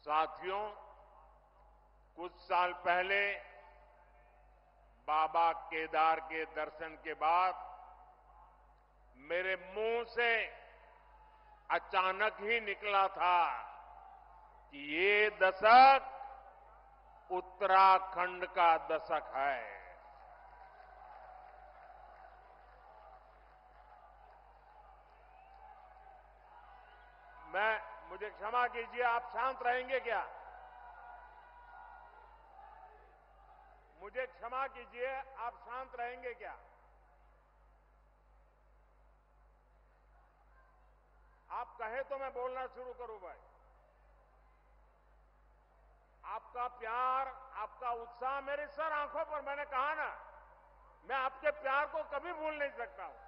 साथियों, कुछ साल पहले बाबा केदार के दर्शन के बाद मेरे मुंह से अचानक ही निकला था कि ये दशक उत्तराखंड का दशक है। मुझे क्षमा कीजिए, आप शांत रहेंगे क्या? मुझे क्षमा कीजिए, आप शांत रहेंगे क्या? आप कहे तो मैं बोलना शुरू करूं भाई। आपका प्यार, आपका उत्साह मेरी सर आंखों पर, मैंने कहा ना, मैं आपके प्यार को कभी भूल नहीं सकता हूं।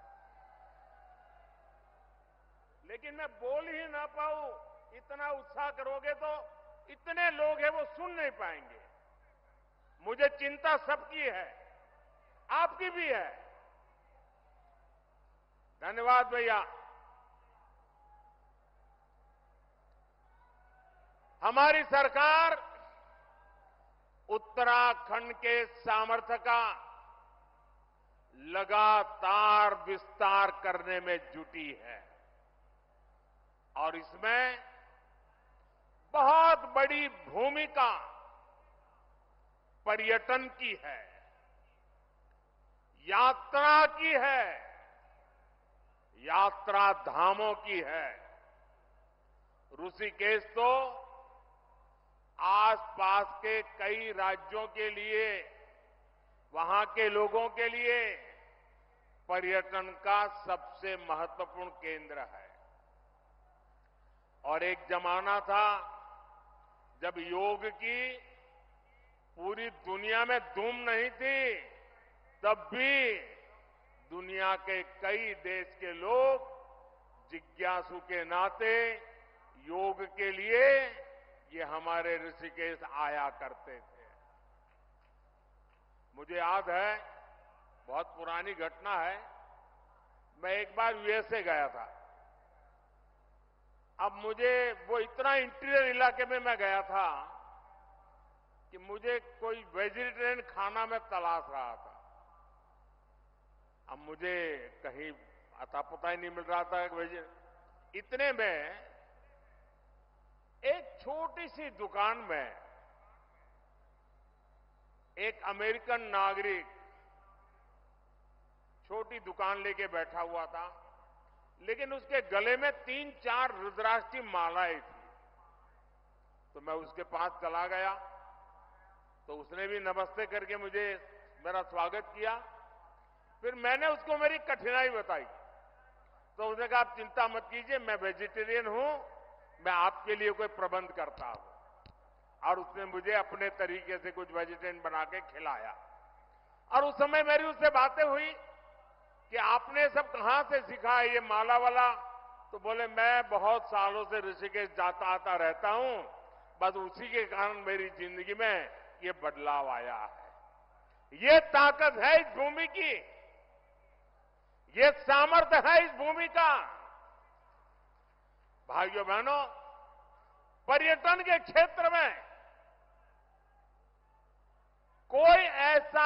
लेकिन मैं बोल ही ना पाऊं, इतना उत्साह करोगे तो इतने लोग हैं वो सुन नहीं पाएंगे। मुझे चिंता सबकी है, आपकी भी है। धन्यवाद भैया। हमारी सरकार उत्तराखंड के सामर्थ्य का लगातार विस्तार करने में जुटी है और इसमें बहुत बड़ी भूमिका पर्यटन की है, यात्रा की है, यात्रा धामों की है। ऋषिकेश तो आसपास के कई राज्यों के लिए, वहां के लोगों के लिए पर्यटन का सबसे महत्वपूर्ण केंद्र है। और एक जमाना था जब योग की पूरी दुनिया में धूम नहीं थी, तब भी दुनिया के कई देश के लोग जिज्ञासु के नाते योग के लिए ये हमारे ऋषिकेश आया करते थे। मुझे याद है, बहुत पुरानी घटना है, मैं एक बार यूएसए गया था। अब मुझे वो इतना इंटीरियर इलाके में मैं गया था कि मुझे कोई वेजिटेरियन खाना में तलाश रहा था। अब मुझे कहीं अता पता ही नहीं मिल रहा था इतने में एक छोटी सी दुकान में एक अमेरिकन नागरिक छोटी दुकान लेके बैठा हुआ था, लेकिन उसके गले में 3-4 रुद्राक्ष की मालाएं थी। तो मैं उसके पास चला गया तो उसने भी नमस्ते करके मुझे मेरा स्वागत किया। फिर मैंने उसको मेरी कठिनाई बताई तो उसने कहा, आप चिंता मत कीजिए, मैं वेजिटेरियन हूं, मैं आपके लिए कोई प्रबंध करता हूं। और उसने मुझे अपने तरीके से कुछ वेजिटेरियन बना के खिलाया। और उस समय मेरी उससे बातें हुई कि आपने सब कहां से सीखा है ये माला वाला? तो बोले, मैं बहुत सालों से ऋषिकेश जाता आता रहता हूं, बस उसी के कारण मेरी जिंदगी में ये बदलाव आया है। ये ताकत है इस भूमि की, ये सामर्थ्य है इस भूमि का। भाइयों बहनों, पर्यटन के क्षेत्र में कोई ऐसा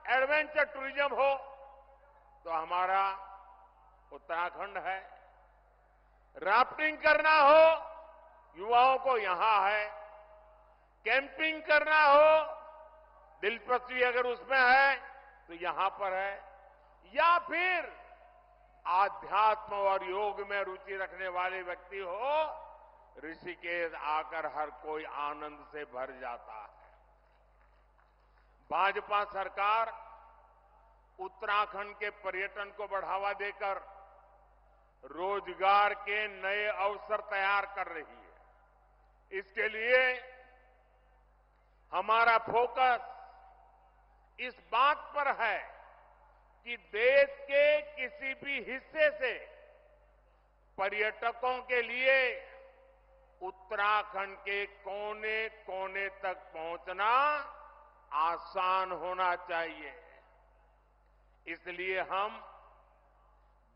एडवेंचर टूरिज्म हो तो हमारा उत्तराखंड है। राफ्टिंग करना हो, युवाओं को यहां है। कैंपिंग करना हो, दिलचस्पी अगर उसमें है तो यहां पर है। या फिर आध्यात्म और योग में रुचि रखने वाले व्यक्ति हो, ऋषिकेश आकर हर कोई आनंद से भर जाता है। भाजपा सरकार उत्तराखंड के पर्यटन को बढ़ावा देकर रोजगार के नए अवसर तैयार कर रही है। इसके लिए हमारा फोकस इस बात पर है कि देश के किसी भी हिस्से से पर्यटकों के लिए उत्तराखंड के कोने कोने तक पहुंचना आसान होना चाहिए। इसलिए हम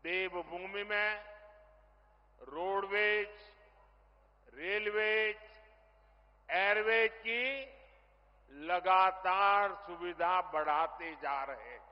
देवभूमि में रोडवेज, रेलवेज, रेलवे की लगातार सुविधा बढ़ाते जा रहे हैं।